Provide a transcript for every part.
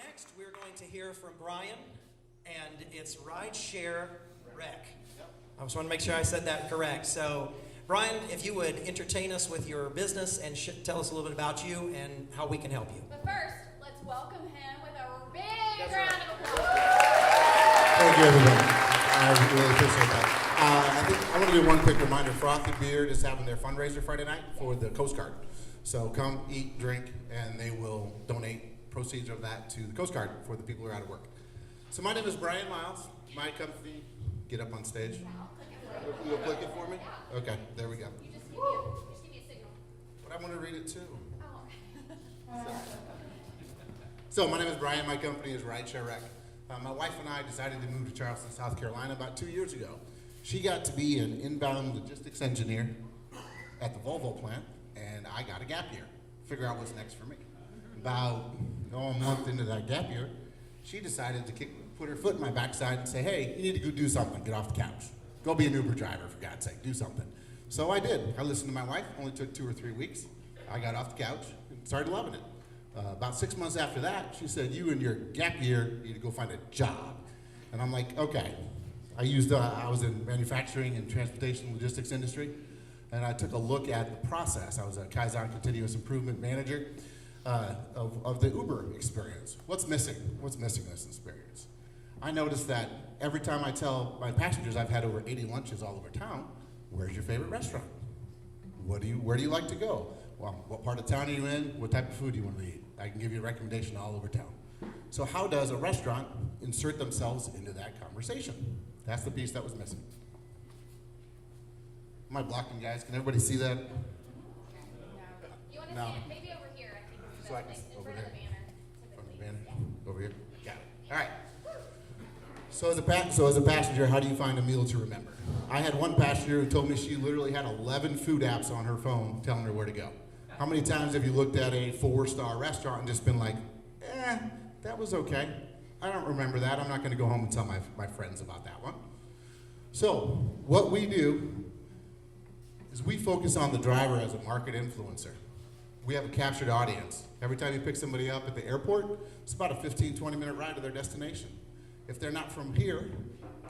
Next, we're going to hear from Brian, and it's Rideshare Rec. I just want to make sure I said that correct. So, Brian, if you would entertain us with your business and tell us a little bit about you and how we can help you. But first, let's welcome him with a big round of applause. Thank you, everybody. I really appreciate that. I want to do one quick reminder. Frothy Beard is having their fundraiser Friday night for the Coast Guard. So come, eat, drink, and they will donate proceeds of that to the Coast Guard for the people who are out of work. So my name is Brian Miles. My company, get up on stage. You'll click it for me? Okay, there we go. You just give me a signal. But I want to read it too. Oh. So my name is Brian. My company is Rideshare Rec. My wife and I decided to move to Charleston, South Carolina about 2 years ago. She got to be an inbound logistics engineer at the Volvo plant, and I got a gap year. Figure out what's next for me. About a month into that gap year, she decided to put her foot in my backside and say, hey, you need to go do something. Get off the couch. Go be an Uber driver, for God's sake. Do something. So I did. I listened to my wife. Only took 2 or 3 weeks. I got off the couch and started loving it. About 6 months after that, she said, you and your gap year need to go find a job. And I'm like, okay. I was in manufacturing and transportation logistics industry, and I took a look at the process. I was a Kaizen continuous improvement manager of the Uber experience. What's missing? What's missing in this experience? I noticed that every time I tell my passengers I've had over 80 lunches all over town, where's your favorite restaurant? Where do you like to go? Well, what part of town are you in? What type of food do you want to eat? I can give you a recommendation all over town. So how does a restaurant insert themselves into that conversation? That's the piece that was missing. Am I blocking, guys? Can everybody see that? You want to No. stand maybe over here, I think. So I can- in over front here. of the banner. From the typically. banner? Yeah. Over here? Got it. All right. So as a passenger, how do you find a meal to remember? I had one passenger who told me she literally had 11 food apps on her phone telling her where to go. How many times have you looked at a 4-star restaurant and just been like, that was okay. I don't remember that. I'm not going to go home and tell my friends about that one. So what we do is we focus on the driver as a market influencer. We have a captured audience. Every time you pick somebody up at the airport, it's about a 15, 20-minute ride to their destination. If they're not from here,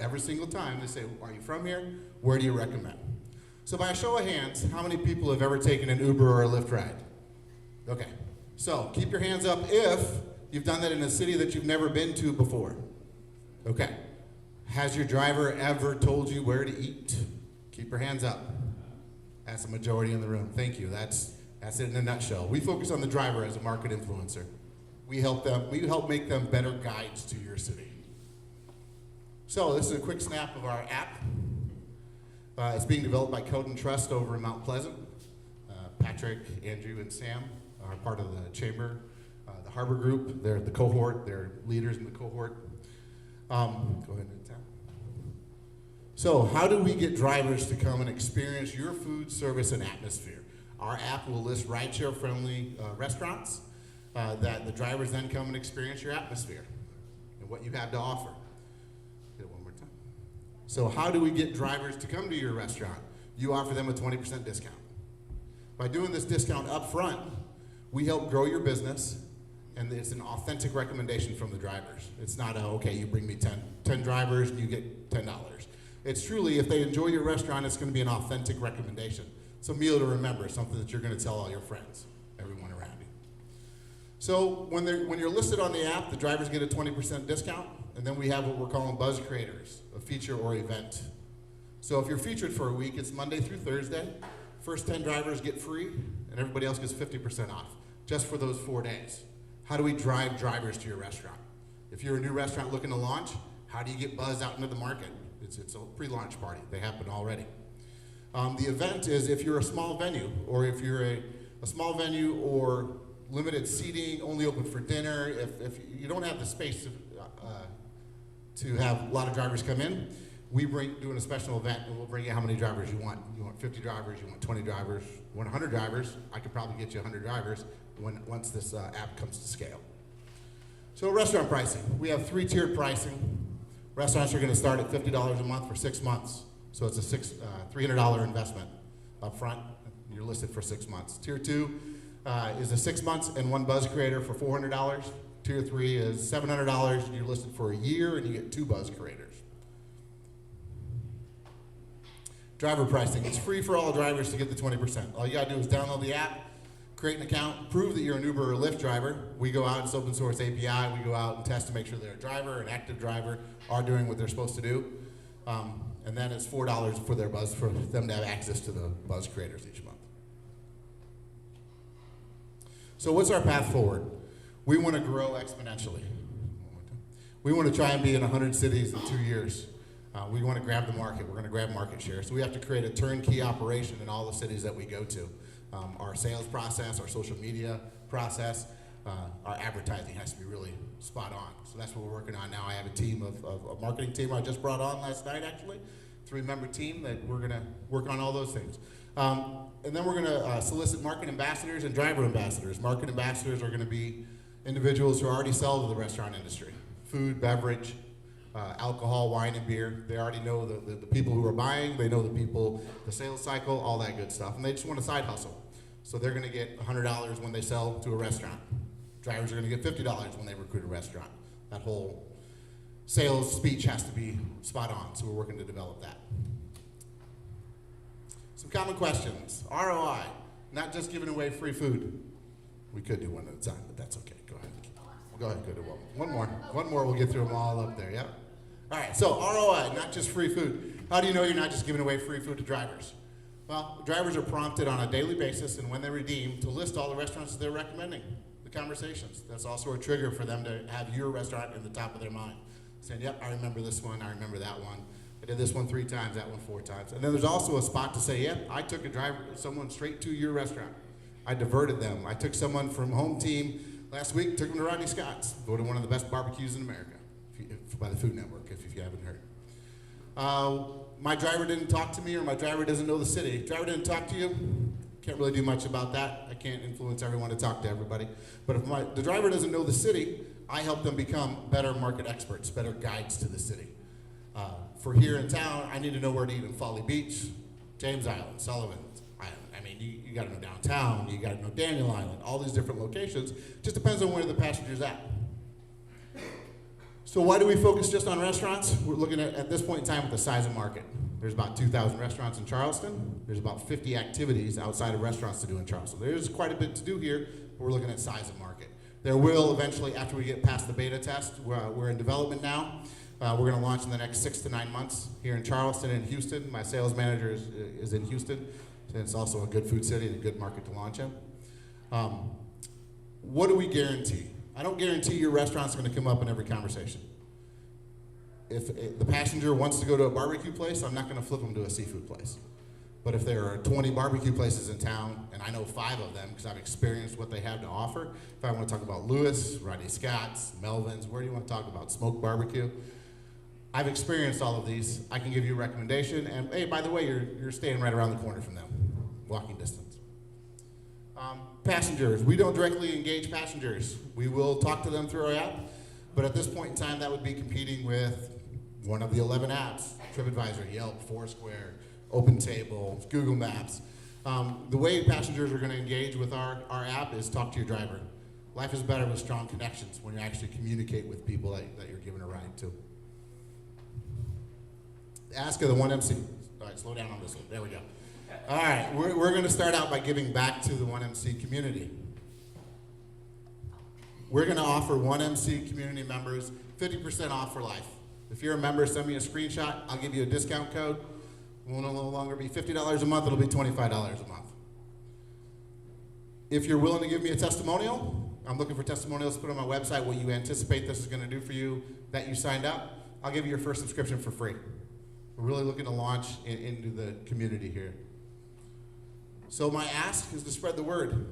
every single time they say, are you from here? Where do you recommend? So by a show of hands, how many people have ever taken an Uber or a Lyft ride? Okay, so keep your hands up if you've done that in a city that you've never been to before. Okay, has your driver ever told you where to eat? Keep your hands up. That's the majority in the room. Thank you, that's it in a nutshell. We focus on the driver as a market influencer. We help make them better guides to your city. So this is a quick snap of our app. It's being developed by Code and Trust over in Mount Pleasant. Patrick, Andrew, and Sam are part of the chamber. The Harbor Group, they're the cohort. They're leaders in the cohort. Go ahead and tap. So how do we get drivers to come and experience your food, service, and atmosphere? Our app will list rideshare-friendly restaurants that the drivers then come and experience your atmosphere and what you have to offer. So how do we get drivers to come to your restaurant? You offer them a 20% discount. By doing this discount up front, we help grow your business, and it's an authentic recommendation from the drivers. It's not okay, you bring me 10 drivers, and you get $10. It's truly, if they enjoy your restaurant, it's gonna be an authentic recommendation. It's a meal to remember, something that you're gonna tell all your friends, everyone around you. So when you're listed on the app, the drivers get a 20% discount. And then we have what we're calling buzz creators, a feature or event. So if you're featured for a week, it's Monday through Thursday. First 10 drivers get free, and everybody else gets 50% off, just for those 4 days. How do we drive drivers to your restaurant? If you're a new restaurant looking to launch, how do you get buzz out into the market? It's a pre-launch party. They happen already. The event is if you're a small venue, or if you're a small venue or limited seating, only open for dinner, if you don't have the space to have a lot of drivers come in, we doing a special event, and we'll bring you how many drivers you want. You want 50 drivers, you want 20 drivers, you want 100 drivers, I could probably get you 100 drivers once this app comes to scale. So restaurant pricing, we have 3-tiered pricing. Restaurants are gonna start at $50 a month for 6 months. So it's a $300 investment up front. You're listed for 6 months. Tier 2 is a 6 months and 1 buzz creator for $400. Tier 3 is $700. You're listed for a year, and you get 2 buzz creators. Driver pricing. It's free for all drivers to get the 20%. All you got to do is download the app, create an account, prove that you're an Uber or Lyft driver. We go out, it's open source API. We go out and test to make sure they're a driver, an active driver, are doing what they're supposed to do. And then it's $4 for their buzz, for them to have access to the buzz creators each month. So what's our path forward? We want to grow exponentially. We want to try and be in 100 cities in 2 years. We want to grab the market. We're going to grab market share. So we have to create a turnkey operation in all the cities that we go to. Our sales process, our social media process, our advertising has to be really spot on. So that's what we're working on now. I have a team a marketing team I just brought on last night, actually. 3-member team that we're going to work on all those things. And then we're going to solicit market ambassadors and driver ambassadors. Market ambassadors are going to be individuals who already sell to the restaurant industry. Food, beverage, alcohol, wine, and beer. They already know the people who are buying. They know the people, the sales cycle, all that good stuff. And they just want a side hustle. So they're going to get $100 when they sell to a restaurant. Drivers are going to get $50 when they recruit a restaurant. That whole sales speech has to be spot on, so we're working to develop that. Some common questions. ROI, not just giving away free food. We could do one at a time, but that's okay. Go ahead. Go ahead, go to one more. One more, we'll get through them all up there, yeah? All right, so ROI, not just free food. How do you know you're not just giving away free food to drivers? Well, drivers are prompted on a daily basis, and when they redeem, to list all the restaurants that they're recommending, the conversations. That's also a trigger for them to have your restaurant in the top of their mind. Saying, yep, I remember this one, I remember that one. I did this one 3 times, that one 4 times. And then there's also a spot to say, yep, I took someone straight to your restaurant. I diverted them. I took someone from home team last week, took them to Rodney Scott's, voted one of the best barbecues in America, by the Food Network, if you haven't heard. My driver didn't talk to me, or my driver doesn't know the city. Driver didn't talk to you, can't really do much about that. I can't influence everyone to talk to everybody. But if the driver doesn't know the city, I help them become better market experts, better guides to the city. For here in town, I need to know where to eat in Folly Beach, James Island, Sullivan. I mean, you got to know downtown, you got to know Daniel Island, all these different locations. Just depends on where the passenger's at. So why do we focus just on restaurants? We're looking at this point in time, at the size of market. There's about 2,000 restaurants in Charleston. There's about 50 activities outside of restaurants to do in Charleston. There's quite a bit to do here, but we're looking at size of market. There will eventually, after we get past the beta test, we're in development now. We're going to launch in the next 6 to 9 months here in Charleston and Houston. My sales manager is in Houston, and it's also a good food city and a good market to launch in. What do we guarantee? I don't guarantee your restaurant's going to come up in every conversation. If the passenger wants to go to a barbecue place, I'm not going to flip them to a seafood place. But if there are 20 barbecue places in town, and I know 5 of them because I've experienced what they have to offer, if I want to talk about Lewis, Rodney Scott's, Melvin's, where do you want to talk about smoked barbecue? I've experienced all of these. I can give you a recommendation, and hey, by the way, you're staying right around the corner from them, walking distance. Passengers, we don't directly engage passengers. We will talk to them through our app, but at this point in time, that would be competing with one of the 11 apps, TripAdvisor, Yelp, Foursquare, OpenTable, Google Maps. The way passengers are going to engage with our app is talk to your driver. Life is better with strong connections when you actually communicate with people that you're giving a ride to. Ask of the 1MC. All right, slow down on this one. There we go. All right, we're going to start out by giving back to the 1MC community. We're going to offer 1MC community members 50% off for life. If you're a member, send me a screenshot. I'll give you a discount code. It will no longer be $50 a month. It'll be $25 a month. If you're willing to give me a testimonial, I'm looking for testimonials to put on my website, what you anticipate this is going to do for you, that you signed up. I'll give you your first subscription for free. We're really looking to launch into the community here. So my ask is to spread the word.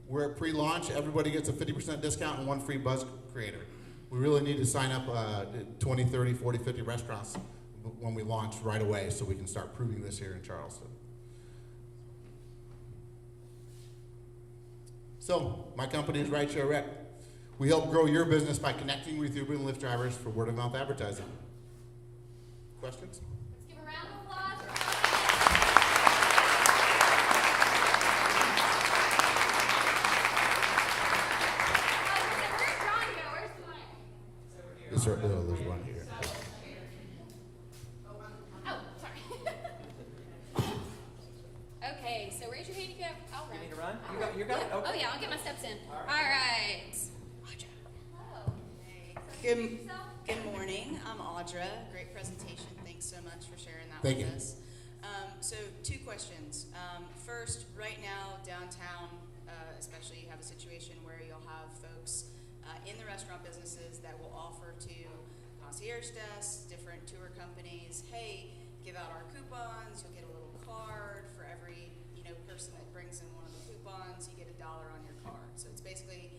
We're at pre-launch. Everybody gets a 50% discount and 1 free buzz creator. We really need to sign up 20, 30, 40, 50 restaurants when we launch right away so we can start proving this here in Charleston. So my company is Rideshare Rec. We help grow your business by connecting with Uber and Lyft drivers for word-of-mouth advertising. Questions? Let's give a round of applause for we're John goers, There's one here. Oh, sorry. Okay, so raise your hand if you have. I'll run. You need to run? You got it? Oh Okay. yeah, I'll get my steps in. All right. Hello. Good morning. I'm Audra. Great presentation. Thanks so much for sharing that Thank with you. us. So 2 questions. First, right now downtown, especially, you have a situation where you'll have folks in the restaurant businesses that will offer to concierge desks, different tour companies, hey, give out our coupons. You'll get a little card for every person that brings in one of the coupons. You get $1 on your card. So it's basically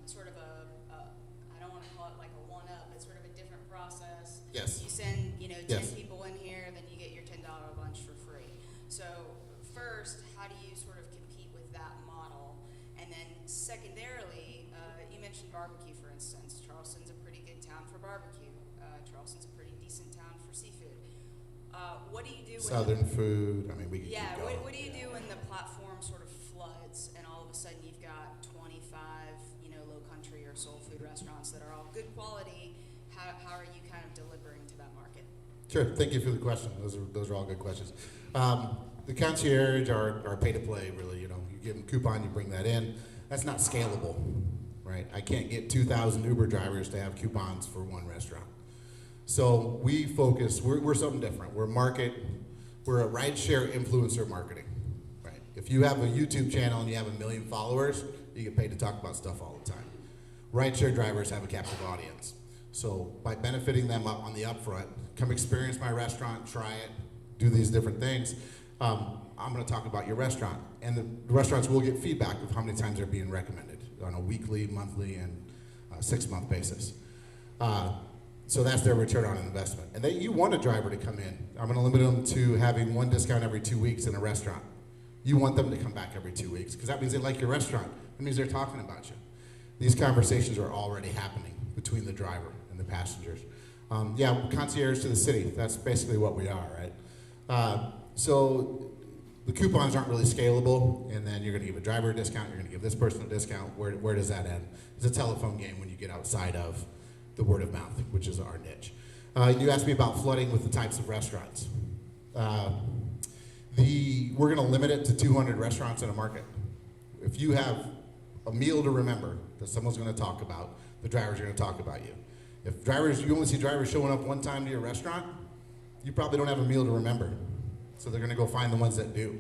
sort of I don't want to call it like a one-up. It's sort of a different process. Yes. You send 10 Yes. people in here, then you get your $10 lunch for free. So first, how do you sort of compete with that model? And then secondarily, you mentioned barbecue, for instance. Charleston's a pretty good town for barbecue. Charleston's a pretty decent town for seafood. What do you do Southern food. I mean, we can yeah, keep going. what do you do when the platform sort of floods and all of a sudden you've got 25, low country or soul food restaurants that are all good quality? How are you kind of delivering to that market? Sure. Thank you for the question. Those are all good questions. The concierge are pay to play, really. You give them a coupon, you bring that in. That's not scalable, right? I can't get 2,000 Uber drivers to have coupons for one restaurant. So we focus. We're something different. We're a rideshare influencer marketing, right? If you have a YouTube channel and you have 1 million followers, you get paid to talk about stuff all the time. Rideshare drivers have a captive audience. So by benefiting them up on the upfront, come experience my restaurant, try it, do these different things. I'm going to talk about your restaurant, and the restaurants will get feedback of how many times they're being recommended on a weekly, monthly, and 6-month basis. So that's their return on investment. And you want a driver to come in. I'm going to limit them to having 1 discount every 2 weeks in a restaurant. You want them to come back every 2 weeks because that means they like your restaurant. That means they're talking about you. These conversations are already happening between the driver and the passengers. Concierge to the city. That's basically what we are, right? So the coupons aren't really scalable, and then you're going to give a driver a discount. You're going to give this person a discount. Where does that end? It's a telephone game when you get outside of the word of mouth, which is our niche. You asked me about flooding with the types of restaurants. We're going to limit it to 200 restaurants in a market. If you have a meal to remember that someone's going to talk about, the drivers are going to talk about you. If you only see drivers showing up one time to your restaurant, you probably don't have a meal to remember. So they're going to go find the ones that do.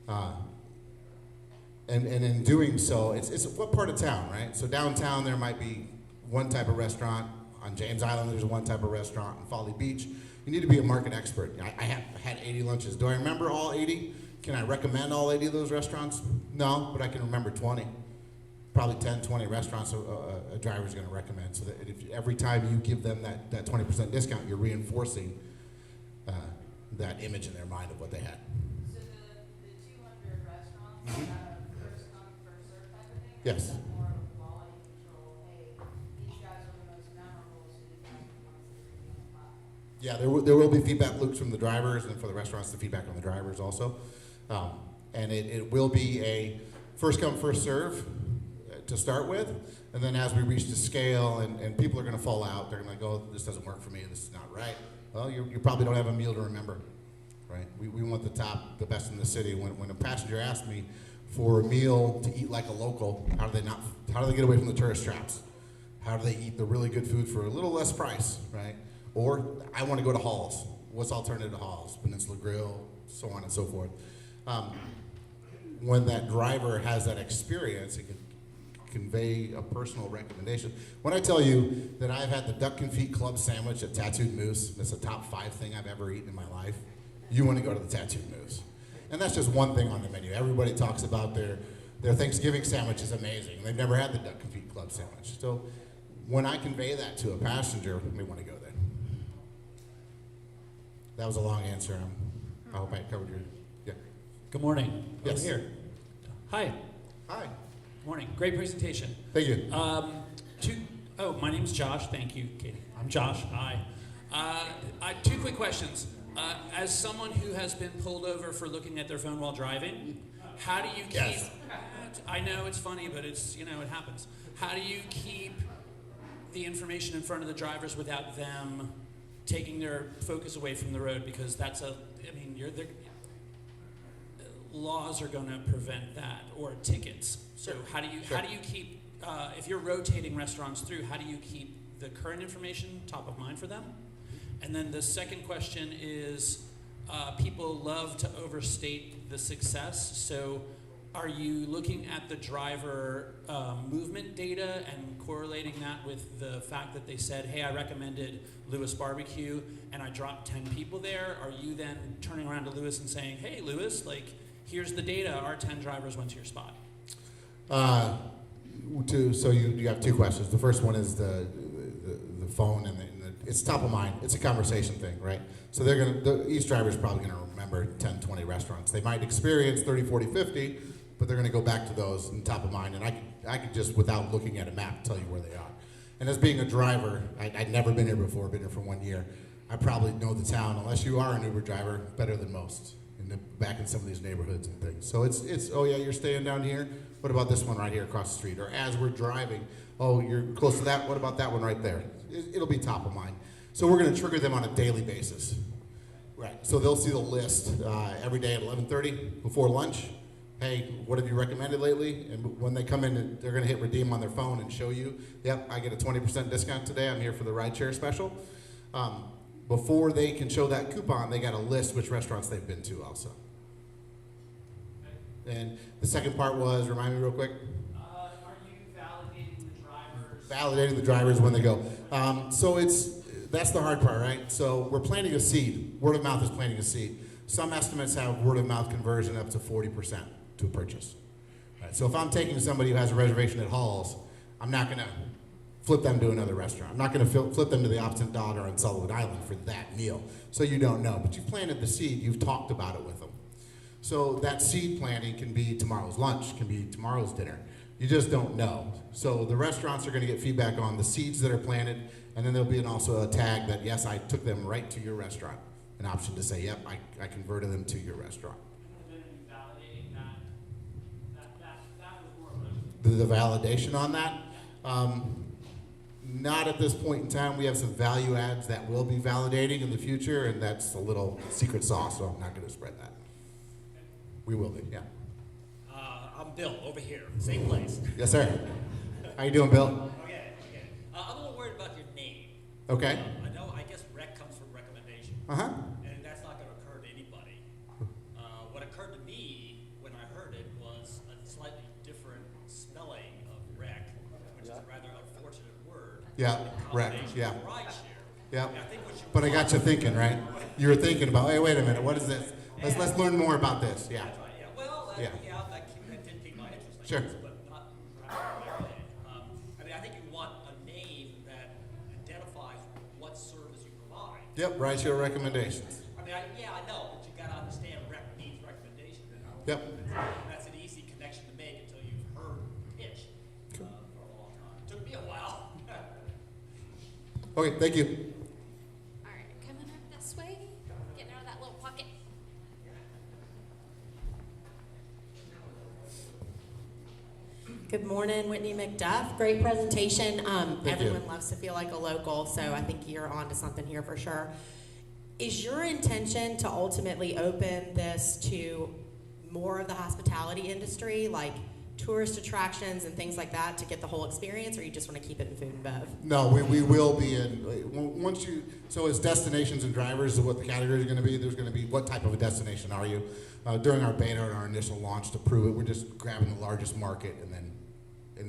And in doing so, it's what part of town, right? So downtown there might be one type of restaurant. On James Island there's one type of restaurant. In Folly Beach, you need to be a market expert. I have had 80 lunches. Do I remember all 80? Can I recommend all 80 of those restaurants? No, but I can remember 20. Probably 10, 20 restaurants a driver's going to recommend. So that every time you give them that 20% discount, you're reinforcing that image in their mind of what they had. So the 200 restaurants, is that a first come, first served type of thing? Yes. Or is that more of a quality control? Hey, these guys are the most memorable, so you guys are the ones that are going to be on the platform. Yeah, there will be feedback loops from the drivers, and for the restaurants, the feedback on the drivers also. And it will be a first come, first serve to start with, and then as we reach the scale and people are going to fall out, they're going to go, this doesn't work for me, this is not right. Well, you probably don't have a meal to remember, right? We want the best in the city. When a passenger asks me for a meal to eat like a local, how do they get away from the tourist traps? How do they eat the really good food for a little less price, right? Or I want to go to Halls. What's alternative to Halls? Peninsula Grill, so on and so forth. When that driver has that experience, it can convey a personal recommendation. When I tell you that I've had the duck confit club sandwich at Tattooed Moose, that's a top 5 thing I've ever eaten in my life, you want to go to the Tattooed Moose. And that's just one thing on the menu. Everybody talks about their Thanksgiving sandwich is amazing. They've never had the duck confit club sandwich. So when I convey that to a passenger, they want to go there. That was a long answer. I hope I covered your, yeah. Good morning. Yes. Over here. Hi. Hi. Morning. Great presentation. Thank you. My name's Josh. Thank you, Katie. I'm Josh. Hi. 2 quick questions. As someone who has been pulled over for looking at their phone while driving, how do you keep? Yes. I know it's funny, but it happens. How do you keep the information in front of the drivers without them taking their focus away from the road, because that's laws are going to prevent that, or tickets. So how do you keep, if you're rotating restaurants through, how do you keep the current information top of mind for them? And then the second question is, people love to overstate the success. So are you looking at the driver movement data and correlating that with the fact that they said, hey, I recommended Lewis Barbecue and I dropped 10 people there? Are you then turning around to Lewis and saying, hey, Lewis, like, here's the data, our 10 drivers went to your spot? So you have two questions. The first one is the phone, and it's top of mind. It's a conversation thing, right? So each driver is probably going to remember 10, 20 restaurants. They might experience 30, 40, 50, but they're going to go back to those and top of mind. And I could just, without looking at a map, tell you where they are. And as being a driver, I'd never been here before, been here for 1 year. I probably know the town, unless you are an Uber driver, better than most. Back in some of these neighborhoods and things. So it's oh yeah, you're staying down here? What about this one right here across the street? Or as we're driving, oh, you're close to that? What about that one right there? It'll be top of mind. So we're going to trigger them on a daily basis. Right. So they'll see the list every day at 11:30 before lunch. Hey, what have you recommended lately? And when they come in, they're going to hit redeem on their phone and show you, yep, I get a 20% discount today. I'm here for the Rideshare special. Before they can show that coupon, they got to list which restaurants they've been to also. And the second part was, remind me real quick. Are you validating the drivers? Validating the drivers when they go. So that's the hard part, right? So we're planting a seed. Word of mouth is planting a seed. Some estimates have word of mouth conversion up to 40% to a purchase. Right? So if I'm taking somebody who has a reservation at Hall's, I'm not going to flip them to another restaurant. I'm not going to flip them to the Opposite Daughter on Sullivan Island for that meal. So you don't know. But you've planted the seed. You've talked about it with them. So that seed planting can be tomorrow's lunch, can be tomorrow's dinner. You just don't know. So the restaurants are going to get feedback on the seeds that are planted, and then there'll be also a tag that, yes, I took them right to your restaurant. An option to say, yep, I converted them to your restaurant. And then validating that was more of The validation on that? Not at this point in time. We have some value adds that will be validating in the future, and that's a little secret sauce, so I'm not going to spread that. We will be, yeah. I'm Bill, over here, same place. Yes, sir. How you doing, Bill? Okay. I'm a little worried about your name. Okay. I guess rec comes from recommendation. Uh-huh. And that's not going to occur to anybody. What occurred to me when I heard it was a slightly different spelling of rec, which is a rather unfortunate word. Yeah, in rec, combination yeah. with rideshare. Yeah. I think what you But I got you thinking, right? You were thinking about, hey, wait a minute, what is this? Let's learn more about this. Yeah. That's right, yeah. Well, Yeah. That did pique my interest, I Sure. guess, but not primarily. I think you want a name that identifies what service you provide. Yep, rideshare recommendations. I know, but you got to understand rec means recommendation. Yep. That's an easy connection to make until you've heard the pitch for a long time. Took me a while. Okay, thank you. All right, coming up this way, getting out of that little pocket. Good morning, Whitney McDuff. Great presentation. Thank Everyone you. loves to feel like a local, so I think you're on to something here for sure. Is your intention to ultimately open this to more of the hospitality industry, like tourist attractions and things like that, to get the whole experience, or you just want to keep it in food and bev? No, we will be in, so as destinations and drivers, what the categories are going to be, there's going to be what type of a destination are you? During our beta and our initial launch to prove it, we're just grabbing the largest market and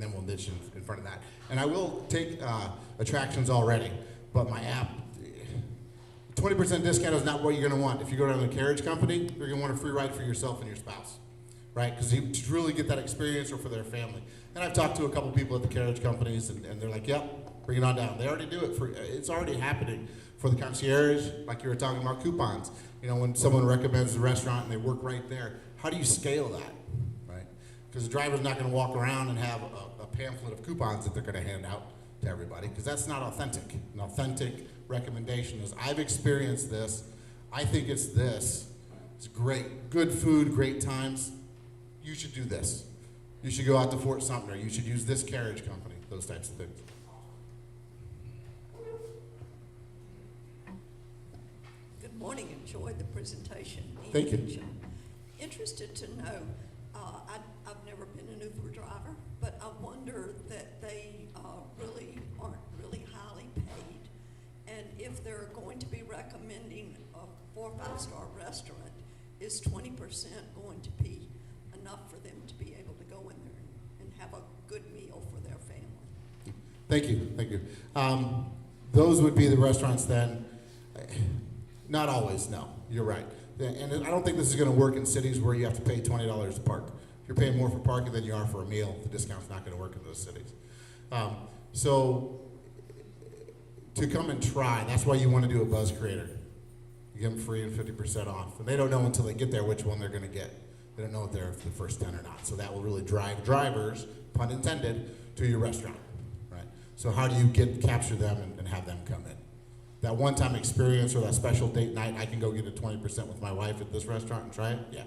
then we'll niche in front of that. And I will take attractions already, but my app, 20% discount is not what you're going to want. If you go down to a carriage company, you're going to want a free ride for yourself and your spouse, right? Because to really get that experience, or for their family. And I've talked to a couple people at the carriage companies, and they're like, yep, bring it on down. They already do it. It's already happening for the concierge, like you were talking about coupons. You know, when someone recommends a restaurant and they work right there, how do you scale that, right? Because the driver's not going to walk around and have a pamphlet of coupons that they're going to hand out to everybody, because that's not authentic. An authentic recommendation is, I've experienced this, I think it's this, it's great, good food, great times, you should do this. You should go out to Fort Sumter, you should use this carriage company, those types of things. Good morning. Enjoyed the presentation. Thank you. And, interested to know, I've never been an Uber driver, but I wonder that they really aren't really highly paid. And if they're going to be recommending a 4 or 5-star restaurant, is 20% going to be enough for them to be able to go in there and have a good meal for their family? Thank you, thank you. Those would be the restaurants then. Not always, no, you're right. And I don't think this is gonna work in cities where you have to pay $20 to park. If you're paying more for parking than you are for a meal, the discount's not gonna work in those cities. So to come and try, that's why you wanna do a buzz creator. You give them free and 50% off. And they don't know until they get there which one they're gonna get. They don't know if they're the first 10 or not. So that will really drive drivers, pun intended, to your restaurant, right? So how do you capture them and have them come in? That one-time experience or that special date night, I can go get a 20% with my wife at this restaurant and try it? Yeah.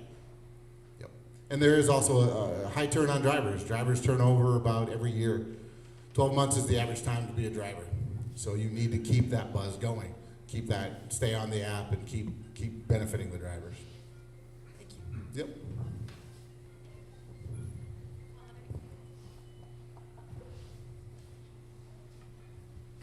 Yep. And there is also a high turn on drivers. Drivers turn over about every year. 12 months is the average time to be a driver. So you need to keep that buzz going. Keep that, stay on the app and keep benefiting the drivers. Thank you. Yep.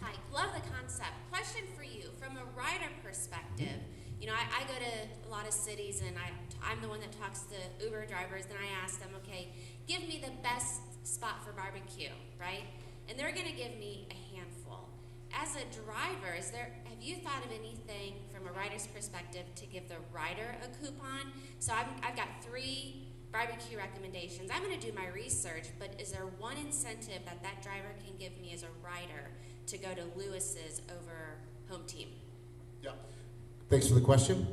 Hi, love the concept. Question for you, from a rider perspective, you know, I go to a lot of cities and I'm the one that talks to Uber drivers, and I ask them, okay, give me the best spot for barbecue, right? And they're gonna give me a handful. As a driver, have you thought of anything from a rider's perspective to give the rider a coupon? So I've got 3 barbecue recommendations. I'm gonna do my research, but is there one incentive that driver can give me as a rider to go to Lewis's over home team? Yeah. Thanks for the question.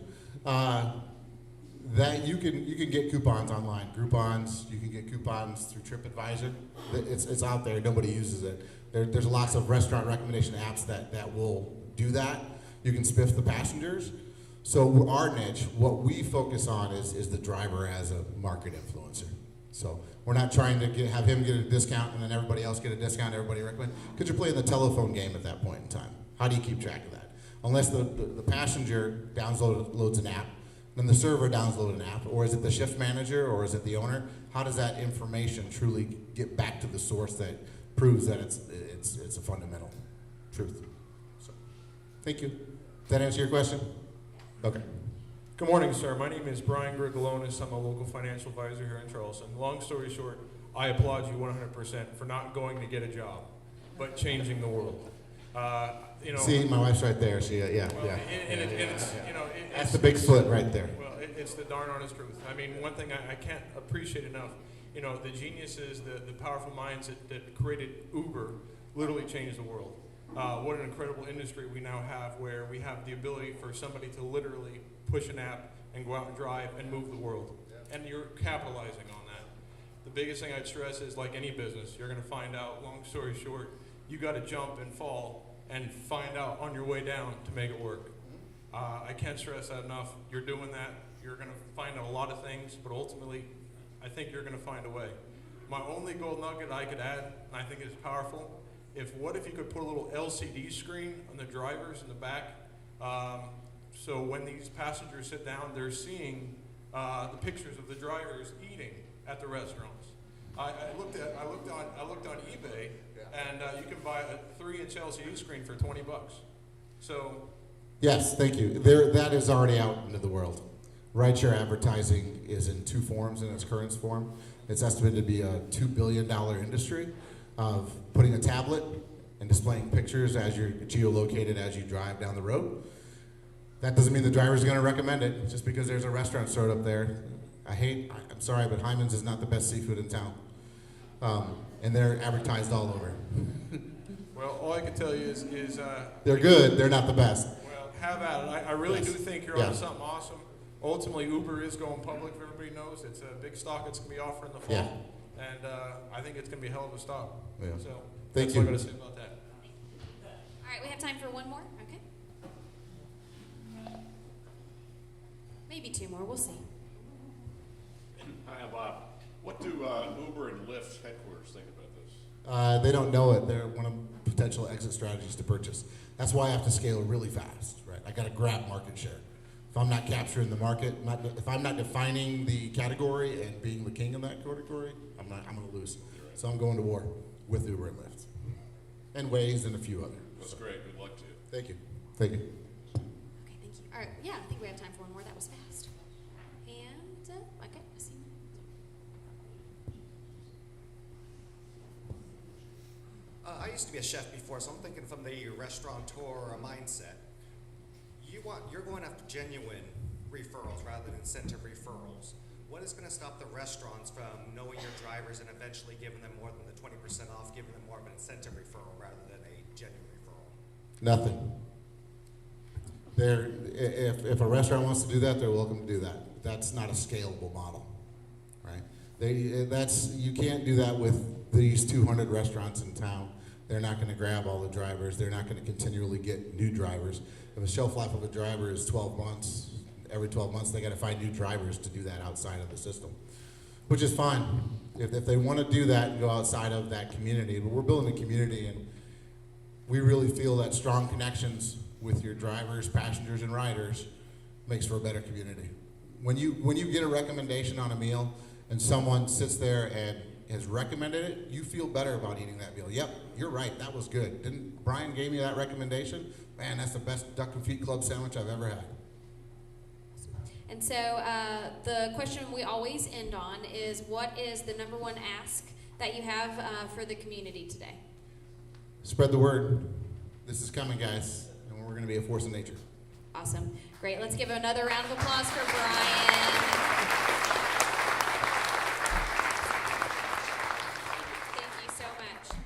That you can get coupons online, Groupons. You can get coupons through TripAdvisor. It's out there. Nobody uses it. There's lots of restaurant recommendation apps that will do that. You can spiff the passengers. So our niche, what we focus on is the driver as a market influencer. So we're not trying to have him get a discount and then everybody else get a discount, everybody recommend, because you're playing the telephone game at that point in time. How do you keep track of that? Unless the passenger downloads an app, then the server downloads an app, or is it the shift manager, or is it the owner? How does that information truly get back to the source that proves that it's a fundamental truth? So, thank you. Did that answer your question? Okay. Good morning, sir. My name is Brian Grigalonis. I'm a local financial advisor here in Charleston. Long story short, I applaud you 100% for not going to get a job, but changing the world. You know, see, my wife's right there. She, yeah. And it's, you know, that's the big foot right there. Well, it's the darn honest truth. I mean, one thing I can't appreciate enough, you know, the geniuses, the powerful minds that created Uber literally changed the world. What an incredible industry we now have, where we have the ability for somebody to literally push an app and go out and drive and move the world. And you're capitalizing on that. The biggest thing I'd stress is, like any business, you're going to find out, long story short, you got to jump and fall and find out on your way down to make it work. I can't stress that enough. You're doing that. You're going to find out a lot of things, but ultimately, I think you're going to find a way. My only gold nugget I could add, and I think is powerful, what if you could put a little LCD screen on the drivers in the back, so when these passengers sit down, they're seeing the pictures of the drivers eating at the restaurants. I looked on eBay, and you can buy a 3-inch LCD screen for $20. So. Yes, thank you. That is already out into the world. Rideshare advertising is in 2 forms in its current form. It's estimated to be a $2 billion industry of putting a tablet and displaying pictures as you're geolocated as you drive down the road. That doesn't mean the driver's going to recommend it just because there's a restaurant stored up there. I'm sorry, but Hyman's is not the best seafood in town. And they're advertised all over. Well, all I can tell you is they're good, they're not the best. Well, have at it. I really do think you're onto something awesome. Ultimately, Uber is going public, if everybody knows. It's a big stock that's going to be offered in the fall. Yeah. And I think it's going to be a hell of a stock. Yeah. So Thank that's you. what I'm going to say about that. All right, we have time for one more. Okay. Maybe 2 more. We'll see. Hi, Bob. What do Uber and Lyft's headquarters think about this? They don't know it. They're one of the potential exit strategies to purchase. That's why I have to scale really fast, right? I got to grab market share. If I'm not capturing the market, if I'm not defining the category and being the king in that category, I'm going to lose. So I'm going to war with Uber and Lyft, and Waze and a few other. That's great. Good luck to you. Thank you. Thank you. Okay, thank you. All right, yeah, I think we have time for one more. That was fast. And, okay, I see. I used to be a chef before, so I'm thinking from the restaurateur mindset. You're going after genuine referrals rather than incentive referrals. What is going to stop the restaurants from knowing your drivers and eventually giving them more than the 20% off, giving them more of an incentive referral rather than a genuine referral? Nothing. If a restaurant wants to do that, they're welcome to do that. That's not a scalable model, right? You can't do that with these 200 restaurants in town. They're not going to grab all the drivers. They're not going to continually get new drivers. If a shelf life of a driver is 12 months, every 12 months they got to find new drivers to do that outside of the system, which is fine. If they want to do that and go outside of that community, but we're building a community and we really feel that strong connections with your drivers, passengers, and riders makes for a better community. When you get a recommendation on a meal and someone sits there and has recommended it, you feel better about eating that meal. Yep, you're right, that was good. Didn't Brian gave me that recommendation? Man, that's the best Duck and Feet Club sandwich I've ever had. And so the question we always end on is, what is the number one ask that you have for the community today? Spread the word. This is coming, guys, and we're going to be a force of nature. Awesome. Great. Let's give another round of applause for Brian. Thank you so much.